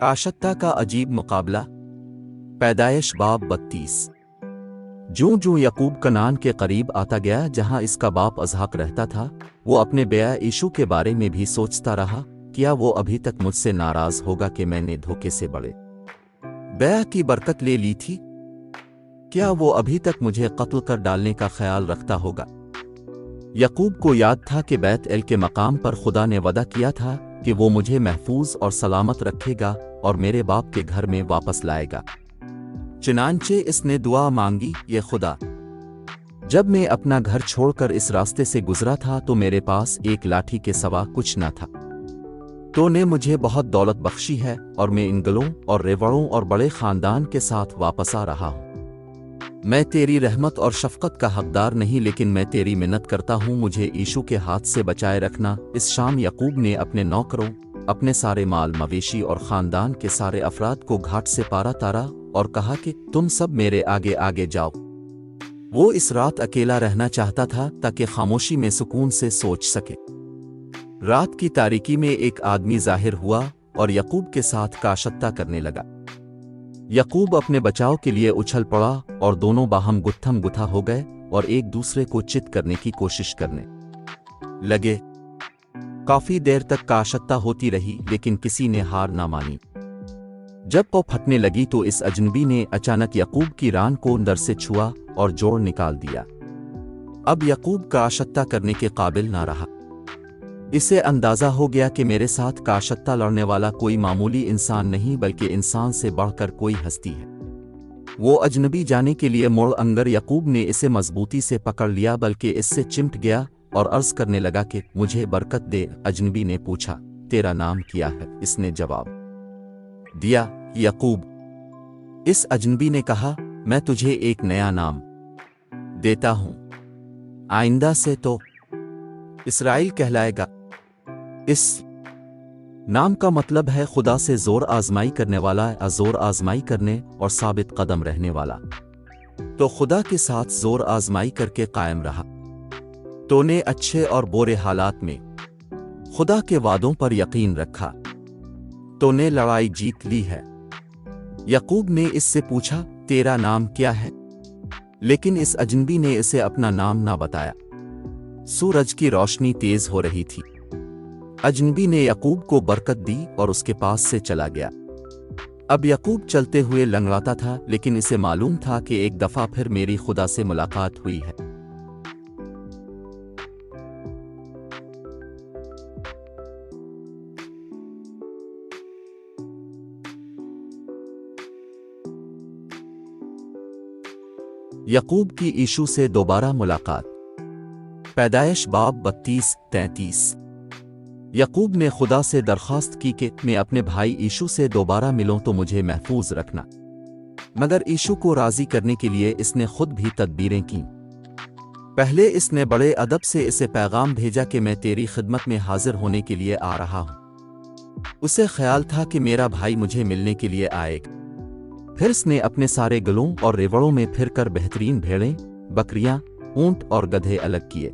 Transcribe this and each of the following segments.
आशक्ता का अजीब मुकाबला। पैदाइश बाब 32। जूं जूं यकूब कनान के करीब आता गया जहां इसका बाप इसहाक रहता था, वो अपने बेया यीशु के बारे में भी सोचता रहा, क्या वो अभी तक मुझसे नाराज होगा कि मैंने धोखे से बड़े बेया की बरकत ले ली थी? क्या वो अभी तक मुझे कत्ल कर डालने का ख्याल रखता होगा? यकूब को याद था कि बैत एल के मकाम पर खुदा ने वदा किया था कि वो मुझे महफूज और सलामत रखेगा और मेरे बाप के घर में वापस लाएगा। चुनांचे इसने दुआ मांगी, ये खुदा, जब मैं अपना घर छोड़कर इस रास्ते से गुजरा था तो मेरे पास एक लाठी के सिवा कुछ न था। तो ने मुझे बहुत दौलत बख्शी है और मैं इन गलों और रेवड़ों और बड़े खानदान के साथ वापस आ रहा हूँ। मैं तेरी रहमत और शफकत का हकदार नहीं, लेकिन मैं तेरी मिन्नत करता हूँ, मुझे यीशु के हाथ से बचाए रखना। इस शाम यकूब ने अपने नौकरों, अपने सारे माल मवेशी और खानदान के सारे अफराद को घाट से पारा तारा और कहा कि तुम सब मेरे आगे आगे जाओ। वो इस रात अकेला रहना चाहता था ताकि खामोशी में सुकून से सोच सके। रात की तारीकी में एक आदमी जाहिर हुआ और यकूब के साथ काशत्ता करने लगा। यकूब अपने बचाव के लिए उछल पड़ा और दोनों बाहम गुत्थम गुथा हो गए और एक दूसरे को चित करने की कोशिश करने लगे। काफी देर तक काशत्ता होती रही, लेकिन किसी ने हार ना मानी। जब वो फटने लगी तो इस अजनबी ने अचानक यकूब की रान को अंदर से छुआ और जोड़ निकाल दिया। अब यकूब काशत्ता करने के काबिल ना रहा। इसे अंदाजा हो गया कि मेरे साथ काशत्ता लड़ने वाला कोई मामूली इंसान नहीं, बल्कि इंसान से बढ़कर कोई हस्ती है। वो अजनबी जाने के लिए मोड़ अंगर यकूब ने इसे मजबूती से पकड़ लिया, बल्कि इससे चिमट गया और अर्ज करने लगा कि मुझे बरकत दे। अजनबी ने पूछा, तेरा नाम क्या है? इसने जवाब दिया, यकूब। इस अजनबी ने कहा, मैं तुझे एक नया नाम देता हूं, आइंदा से तो इसराइल कहलाएगा। इस नाम का मतलब है खुदा से जोर आजमाई करने वाला, जोर आजमाई करने और साबित कदम रहने वाला। तो खुदा के साथ जोर आजमाई करके कायम रहा। तो ने अच्छे और बुरे हालात में खुदा के वादों पर यकीन रखा। तो ने लड़ाई जीत ली है। यकूब ने इससे पूछा, तेरा नाम क्या है? लेकिन इस अजनबी ने इसे अपना नाम ना बताया। सूरज की रोशनी तेज हो रही थी। अजनबी ने यकूब को बरकत दी और उसके पास से चला गया। अब यकूब चलते हुए लंगड़ाता था, लेकिन इसे मालूम था कि एक दफा फिर मेरी खुदा से मुलाकात हुई है। यकूब की यीशु से दोबारा मुलाकात। पैदाइश बाब 32-33। यकूब ने खुदा से दरख्वास्त की कि मैं अपने भाई यीशु से दोबारा मिलूं तो मुझे महफूज रखना। मगर यीशु को राजी करने के लिए इसने खुद भी तदबीरें की। पहले इसने बड़े अदब से इसे पैगाम भेजा कि मैं तेरी खिदमत में हाजिर होने के लिए आ रहा हूं। उसे ख्याल था कि मेरा भाई मुझे मिलने के लिए आएगा। फिर इसने अपने सारे गलों और रेवड़ों में फिरकर बेहतरीन भेड़ें, बकरियां, ऊंट और गधे अलग किए।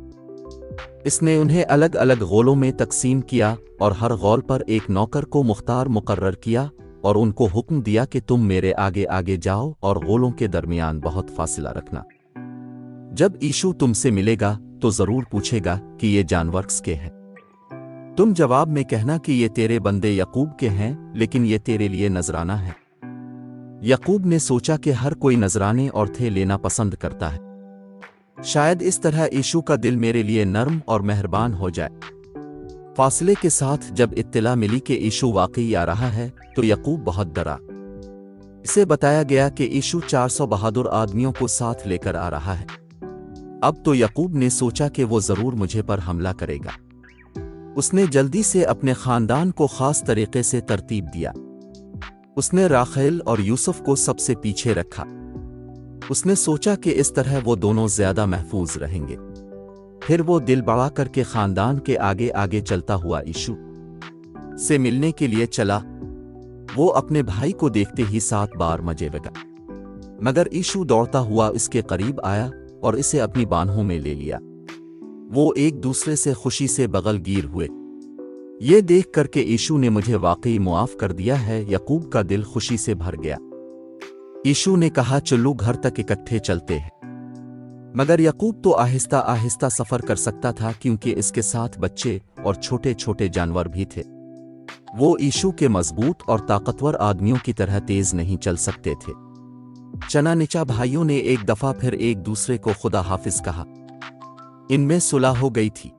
इसने उन्हें अलग अलग गोलों में तकसीम किया और हर गौल पर एक नौकर को मुख्तार मुकर्रर किया और उनको हुक्म दिया कि तुम मेरे आगे आगे जाओ और गोलों के दरमियान बहुत फासला रखना। जब यीशु तुमसे मिलेगा तो जरूर पूछेगा कि ये जानवर किसके हैं। तुम जवाब में कहना कि ये तेरे बंदे यकूब के हैं, लेकिन ये तेरे लिए नजराना है। यकूब ने सोचा कि हर कोई नजराने और थे लेना पसंद करता है। शायद इस तरह यीशु का दिल मेरे लिए नर्म और मेहरबान हो जाए। फासले के साथ जब इत्तला मिली कि यीशु वाकई आ रहा है तो यकूब बहुत डरा। इसे बताया गया कि यीशु 400 बहादुर आदमियों को साथ लेकर आ रहा है। अब तो यकूब ने सोचा कि वो जरूर मुझे पर हमला करेगा। उसने जल्दी से अपने खानदान को खास तरीके से तरतीब दिया। उसने राखेल और यूसुफ को सबसे पीछे रखा। उसने सोचा कि इस तरह वो दोनों ज्यादा महफूज रहेंगे। फिर वो दिल बड़ा करके खानदान के आगे आगे चलता हुआ यीशु से मिलने के लिए चला। वो अपने भाई को देखते ही 7 बार मजे लगा, मगर यीशु दौड़ता हुआ इसके करीब आया और इसे अपनी बाहों में ले लिया। वो एक दूसरे से खुशी से बगल गिर हुए। یہ دیکھ کر کہ یشوع نے مجھے واقعی معاف کر دیا ہے، یعقوب کا دل خوشی سے بھر گیا۔ یشوع نے کہا چلو گھر تک اکٹھے چلتے ہیں۔ مگر یعقوب تو آہستہ آہستہ سفر کر سکتا تھا کیونکہ اس کے ساتھ بچے اور چھوٹے چھوٹے جانور بھی تھے۔ وہ یشوع کے مضبوط اور طاقتور آدمیوں کی طرح تیز نہیں چل سکتے تھے۔ چنانچہ بھائیوں نے ایک دفعہ پھر ایک دوسرے کو خدا حافظ کہا۔ ان میں صلح ہو گئی تھی۔